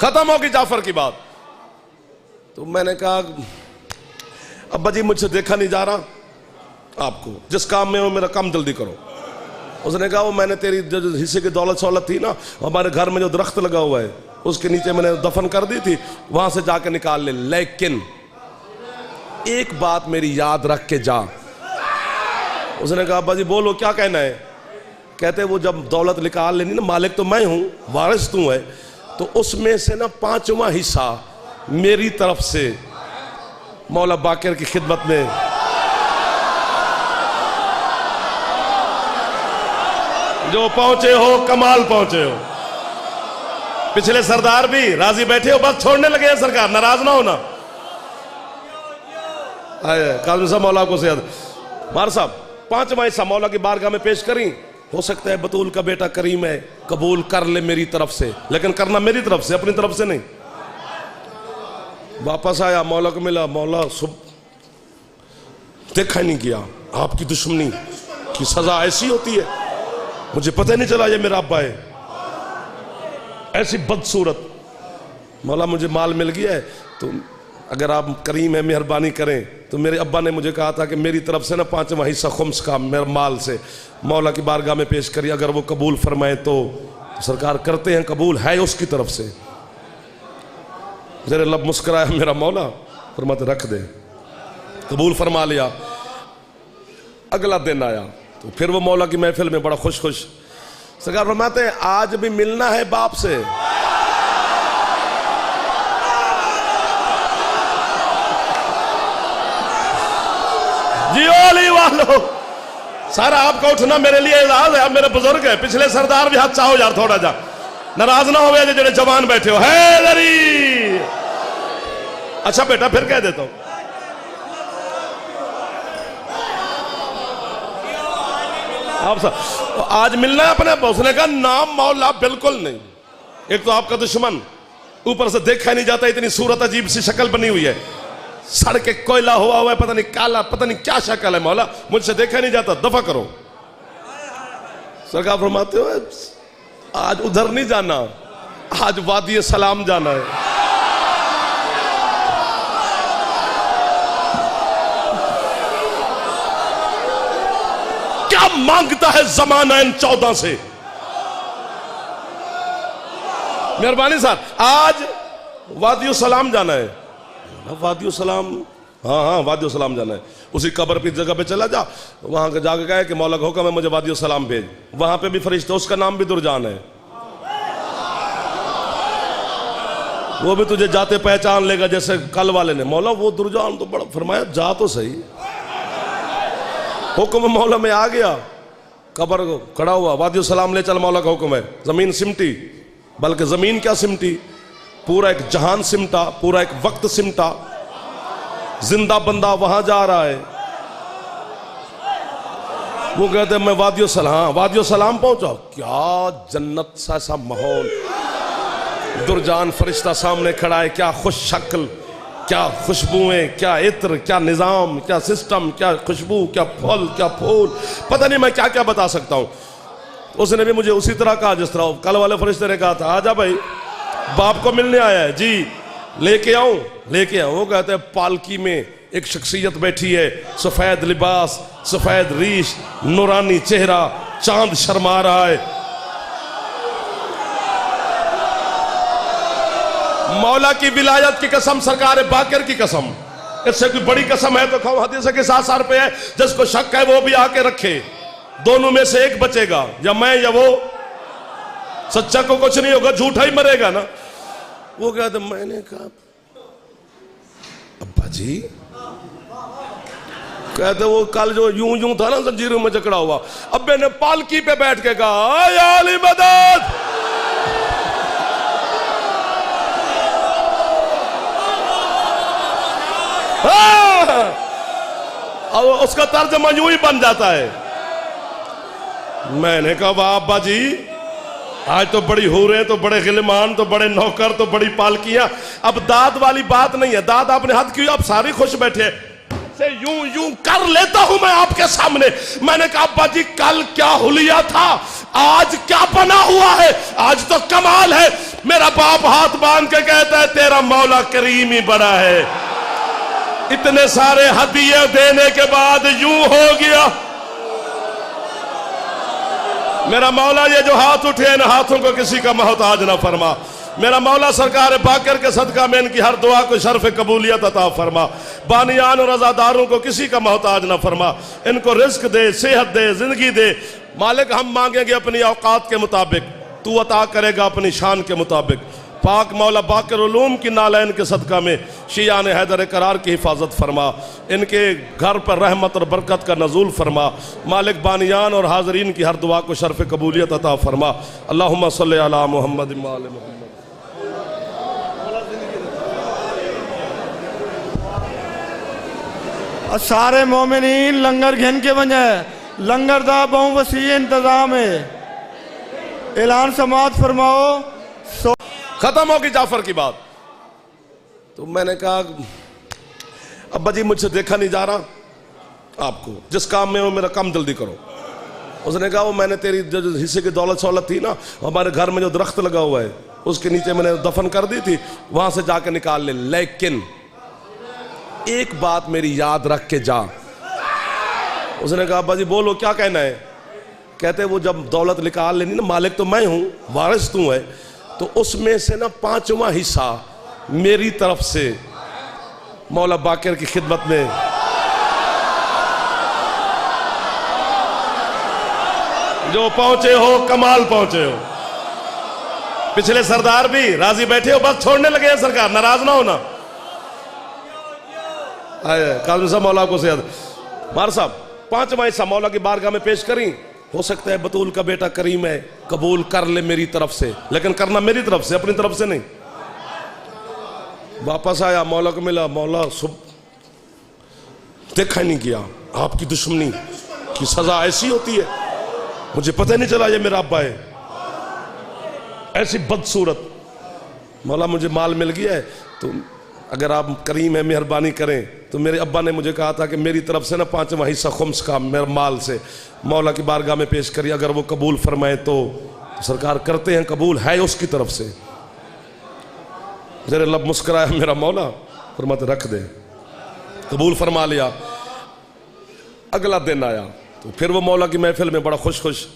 खत्म होगी जाफर की बात। तो मैंने कहा अब्बा जी मुझसे देखा नहीं जा रहा, आपको जिस काम में हो मेरा काम जल्दी करो। उसने कहा वो मैंने तेरी जो हिस्से की दौलत सौलत थी ना, हमारे घर में जो दरख्त लगा हुआ है उसके नीचे मैंने दफन कर दी थी, वहां से जाके निकाल ले, लेकिन एक बात मेरी याद रख के जा। उसने कहा अब्बा जी बोलो क्या कहना है। कहते वो जब दौलत निकाल लेनी ना, मालिक तो मैं हूं, वारिस तू है, तो उसमें से ना 5वां हिस्सा मेरी तरफ से मौला बाकर की खिदमत में। जो पहुंचे हो कमाल पहुंचे हो। पिछले सरदार भी राजी बैठे हो, बस छोड़ने लगे हैं सरकार, नाराज ना होना। काज़ी साहब मौला को से मार साहब 5वां हिस्सा मौला की बारगाह में पेश करी। हो सकता है बतूल का बेटा करीम है, कबूल कर ले मेरी तरफ से, लेकिन करना मेरी तरफ से, अपनी तरफ से नहीं। वापस आया, मौला को मिला, मौला देखा नहीं किया, आपकी दुश्मनी की सजा ऐसी होती है, मुझे पता ही नहीं चला ये मेरा अब्बा है, ऐसी बदसूरत। मौला मुझे माल मिल गया है, तो अगर आप करीम है मेहरबानी करें। तो मेरे अब्बा ने मुझे कहा था कि मेरी तरफ से ना 5वां हिस्सा खुम्स का मेरे माल से मौला की बारगाह में पेश करिए, अगर वो कबूल फरमाए तो सरकार करते हैं, कबूल है उसकी तरफ से। जरा लब मुस्कुराया मेरा मौला, फरमाते रख दे, कबूल फरमा लिया। अगला दिन आया तो फिर वो मौला की महफिल में बड़ा खुश खुश। सरकार फरमाते हैं आज भी मिलना है बाप से। जियोली वालों, सारा आपका उठना मेरे लिए एजाज है, आप मेरे बुजुर्ग है। पिछले सरदार भी हाथ चाहो यार थोड़ा जा, नाराज ना हो जो जवान बैठे हो। हैदरी अच्छा बेटा फिर कह देता हूं, आप सब आज मिलना है अपने। उसने कहा नाम मौला बिल्कुल नहीं, एक तो आपका दुश्मन, ऊपर से देखा नहीं जाता, इतनी सूरत अजीब सी शक्ल बनी हुई है, सड़ के कोयला हुआ है, पता नहीं काला, पता नहीं क्या शक्ल है। मौला मुझसे देखा नहीं जाता, दफा करो। सरकार फरमाते हो आज उधर नहीं जाना, आज वादी सलाम जाना है। क्या मांगता है जमाना इन 14 से। मेहरबानी साहब, आज वादी सलाम जाना है। वादियो सलाम, हाँ हाँ वादियो सलाम जाना है। उसी कब्र की जगह पे चला जा, वहां के जाके कहे कि मौला का हुक्म है मुझे वादियो सलाम भेज। वहां पे भी फरिश्ता, उसका नाम भी दुरजान है, वो भी तुझे जाते पहचान लेगा जैसे कल वाले ने। मौला वो दुरजान तो बड़ा, फरमाया जा तो सही। हुक्म मौला में आ गया, कब्र को खड़ा हुआ, वादियो सलाम ले चल, मौला का हुक्म है। जमीन सिमटी, बल्कि जमीन क्या सिमटी, पूरा एक जहान सिमटा, पूरा एक वक्त सिमटा। जिंदा बंदा वहां जा रहा है, वो कहते मैं वादियो सलाम, वादियो सलाम पहुंचा। क्या जन्नत सा सा माहौल, दुरजान फरिश्ता सामने खड़ा है, क्या खुश शक्ल, क्या खुशबुएं, क्या इत्र, क्या निजाम, क्या सिस्टम, क्या खुशबू, क्या फल, क्या फूल, पता नहीं मैं क्या क्या बता सकता हूं। उसने भी मुझे उसी तरह कहा जिस तरह कल वाले फरिश्ते ने कहा था, आजा भाई बाप को मिलने आया है जी, लेके आऊं, लेके आऊं। वो कहते हैं पालकी में एक शख्सियत बैठी है, सफेद लिबास, सफेद रीश, नूरानी चेहरा, चांद शर्मा रहा है। मौला की विलायत की कसम, सरकार बाकर की कसम, इससे कोई बड़ी कसम है तो खाओ। हदीस के 7 पे है, जिसको शक है वो भी आके रखे, दोनों में से एक बचेगा, या मैं या वो। सच्चा को कुछ नहीं होगा, झूठा ही मरेगा ना। वो कहते मैंने कहा अब्बा जी, कहते वो कल जो यूं यूं था ना जंजीरों में जकड़ा हुआ, अब्बे ने पालकी पे बैठ के कहा या अली मदद। और उसका तर्जमा यूं ही बन जाता है। मैंने कहा वाह अब्बा जी, आज तो बड़ी हूरें, तो बड़े गिलमान, तो बड़े नौकर, तो बड़ी पालकियां। अब दाद वाली बात नहीं है, दाद आपने हद की, आप सारे खुश बैठे से यूं यूं कर लेता हूं मैं आपके सामने। मैंने कहा अब्बा जी कल क्या हुलिया था, आज क्या बना हुआ है, आज तो कमाल है। मेरा बाप हाथ बांध के कहता है तेरा मौला करीम ही बड़ा है। इतने सारे हदिये देने के बाद यूं हो गया। मेरा मौला ये जो हाथ उठे इन हाथों को किसी का मोहताज ना फरमा। मेरा मौला सरकार बाकर के सदका में इनकी हर दुआ को शर्फ कबूलियत अता फरमा। बानियान और अज़ादारों को किसी का मोहताज ना फरमा। इनको रिस्क दे, सेहत दे, जिंदगी दे। मालिक हम मांगेंगे अपनी औकात के मुताबिक, तू अता करेगा अपनी शान के मुताबिक। पाक मौला बाकर उलूम की नालैन के सदका में शियान हैदर करार की हिफाजत फरमा। इनके घर पर रहमत और बरकत का नज़ूल फरमा। मालिक बानियान और हाजरीन की हर दुआ को शर्फ कबूलियत अता फरमा। अल्लाहुम्मा सल्ली अला मुहम्मद व आले मुहम्मद। सारे मोमिनीन लंगर घेन के वजह लंगर दा बहु वसी इंतजाम है। ऐलान समात फरमाओ। खत्म होगी जाफर की बात। तो मैंने कहा अब्बा जी मुझसे देखा नहीं जा रहा आपको, जिस काम में हो मेरा काम जल्दी करो। उसने कहा वो मैंने तेरी जो हिस्से की दौलत सहूलत थी ना, हमारे घर में जो दरख्त लगा हुआ है उसके नीचे मैंने दफन कर दी थी, वहां से जाके निकाल ले। लेकिन एक बात मेरी याद रख के जा। उसने कहा अब्बा जी बोलो क्या कहना है। कहते वो जब दौलत निकाल लेनी ना, मालिक तो मैं हूं, वारिस तू है, तो उसमें से ना 5वां हिस्सा मेरी तरफ से मौला बाकर की खिदमत में। जो पहुंचे हो कमाल पहुंचे हो। पिछले सरदार भी राजी बैठे हो, बस छोड़ने लगे हैं सरकार, नाराज ना होना। काज़ी साहब मौला को से मार साहब 5वां हिस्सा मौला की बारगाह में पेश करी। हो सकता है बतूल का बेटा करीम है, कबूल कर ले मेरी तरफ से, लेकिन करना मेरी तरफ से, अपनी तरफ से नहीं। वापस आया, मौला को मिला। मौला सुब देखा नहीं किया। आपकी दुश्मनी की सजा ऐसी होती है, मुझे पता नहीं चला ये मेरा अब्बा है, ऐसी बदसूरत। मौला मुझे माल मिल गया है, तो अगर आप करीम है मेहरबानी करें। तो मेरे अब्बा ने मुझे कहा था कि मेरी तरफ से ना 5वां हिस्सा खुम्स का मेरे माल से मौला की बारगाह में पेश करिए, अगर वो कबूल फरमाए तो सरकार करते हैं, कबूल है उसकी तरफ से। जरा लब मुस्कुराया मेरा मौला, फरमाते रख दे, कबूल फरमा लिया। अगला दिन आया तो फिर वो मौला की महफिल में बड़ा खुश खुश।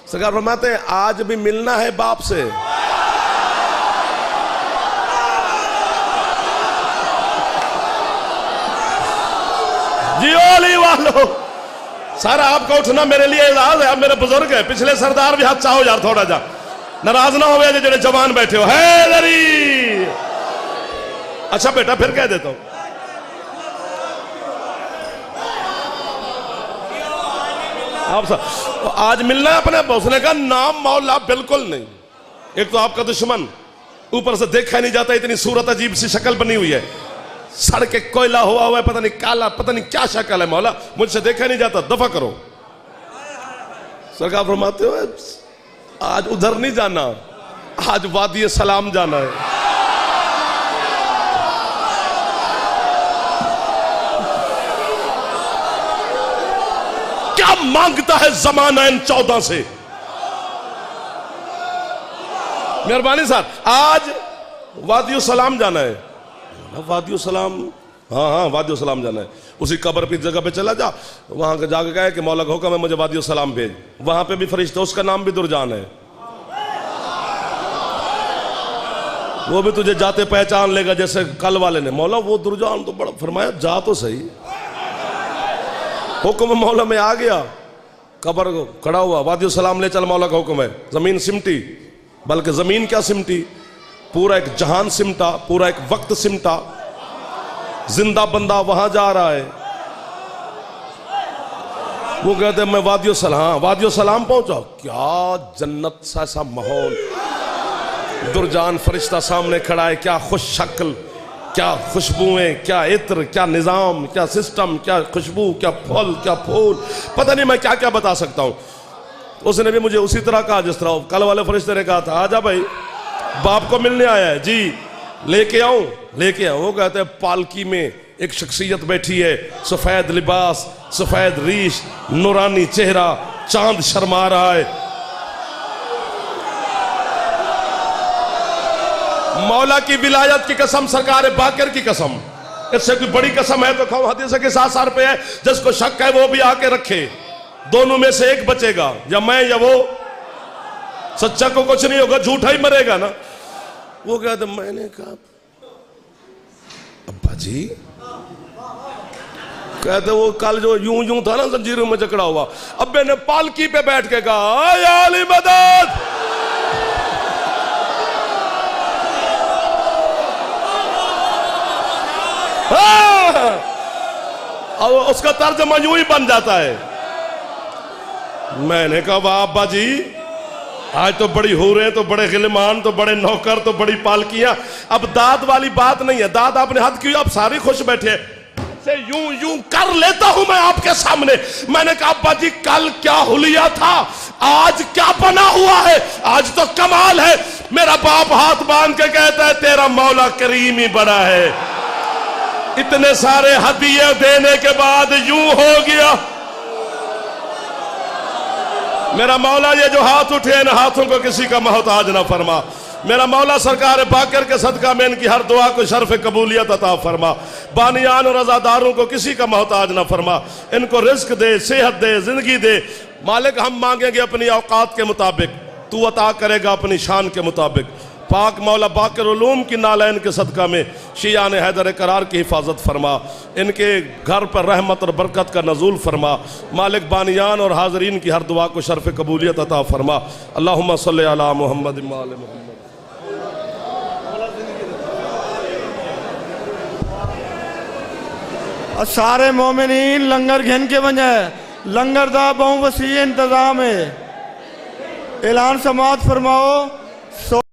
सरकार फरमाते हैं आज भी मिलना है बाप से। जियोली वालों, सारा आपका उठना मेरे लिए एजाज है। आप मेरे बुजुर्ग है, पिछले सरदार भी हाथ चाहो यार थोड़ा जा, नाराज ना हो जो जवान बैठे हो। हैदरी अच्छा बेटा फिर कह देता हूं, आप सब आज मिलना है अपने। उसने कहा नाम मौला बिल्कुल नहीं। एक तो आपका दुश्मन, ऊपर से देखा नहीं जाता, इतनी सूरत अजीब सी शक्ल बनी हुई है, सड़ के कोयला हुआ है, पता नहीं काला, पता नहीं क्या शक्ल है। मौला मुझसे देखा नहीं जाता, दफा करो। सरकार फरमाते हो आज उधर नहीं जाना, आज वादी सलाम जाना है। क्या मांगता है जमाना इन 14 से। मेहरबानी साहब, आज वादी सलाम जाना है। वादियो सलाम, हाँ हाँ वादियो सलाम जाना है। उसी कब्र की जगह पे चला जा, वहां का जाकर कहे कि मौला का हुक्म है मुझे वादियो सलाम भेज। वहां पे भी फरिश्ता, उसका नाम भी दुरजान है, वो भी तुझे जाते पहचान लेगा जैसे कल वाले ने। मौला वो दुरजान तो बड़ा फरमाया, जा तो सही। हुक्म मौला में आ गया, कब्र को खड़ा हुआ, वादियो सलाम ले चल, मौला का हुक्म है। जमीन सिमटी, बल्कि जमीन क्या सिमटी, पूरा एक जहान सिमटा, पूरा एक वक्त सिमटा। जिंदा बंदा वहां जा रहा है, वो कहते हैं मैं वादियो सलाम, वादियो सलाम पहुंचा। क्या जन्नत सा सा माहौल, दुरजान फरिश्ता सामने खड़ा है, क्या खुश शक्ल, क्या खुशबुएं, क्या इत्र, क्या निजाम, क्या सिस्टम, क्या खुशबू, क्या फल, क्या फूल, पता नहीं मैं क्या क्या बता सकता हूं। उसने भी मुझे उसी तरह कहा जिस तरह कल वाले फरिश्ते ने कहा था, आजा भाई बाप को मिलने आया है जी, लेके आऊं, लेके आऊं। वो कहते हैं पालकी में एक शख्सियत बैठी है, सफेद लिबास, सफेद रीश, नूरानी चेहरा, चांद शर्मा रहा है। मौला की विलायत की कसम, सरकार बाकर की कसम, इससे कोई बड़ी कसम है तो खाओ। हदीस के 7 पे है, जिसको शक है वो भी आके रखे, दोनों में से एक बचेगा, या मैं या वो। सच्चा को कुछ नहीं होगा, झूठा ही मरेगा ना। वो कहते मैंने कहा अब्बा जी, कहते वो कल जो यूं यूं था ना जंजीरों में जकड़ा हुआ, अब्बे ने पालकी पे बैठ के कहा या अली मदद। और उसका तर्जमा यूं ही बन जाता है। मैंने कहा वाह अब्बा जी, आज तो बड़ी हूरें, तो बड़े गिलमान, तो बड़े नौकर, तो बड़ी पालकियां। अब दाद वाली बात नहीं है, दाद आपने हद की, आप सारे खुश बैठे से यूं यूं कर लेता हूं मैं आपके सामने। मैंने कहा अब्बा जी कल क्या हुलिया था, आज क्या बना हुआ है, आज तो कमाल है। मेरा बाप हाथ बांध के कहता है तेरा मौला करीम ही बड़ा है। इतने सारे हदिये देने के बाद यूं हो गया। मेरा मौला ये जो हाथ उठे इन हाथों को किसी का मोहताज ना फरमा। मेरा मौला सरकार बाकर के सदका में इनकी हर दुआ को शर्फ कबूलियत अता फरमा। बानियान और अज़ादारों को किसी का मोहताज ना फरमा। इनको रिस्क दे, सेहत दे, जिंदगी दे। मालिक हम मांगेंगे अपनी औकात के मुताबिक, तू अता करेगा अपनी शान के मुताबिक। पाक मौला बाकर उलूम की नालैन के सदका में शियान हैदर करार की हिफाजत फरमा। इनके घर पर रहमत और बरकत का नज़ूल फरमा। मालिक बानियान और हाजरीन की हर दुआ को शर्फ कबूलियत अता फरमा। अल्लाहुम्मा सल्ली अला मुहम्मद व आले मुहम्मद। सारे मोमिनीन लंगर घेन के वंजे, लंगर दा बहु वसी इंतजाम है। ऐलान समात फरमाओ।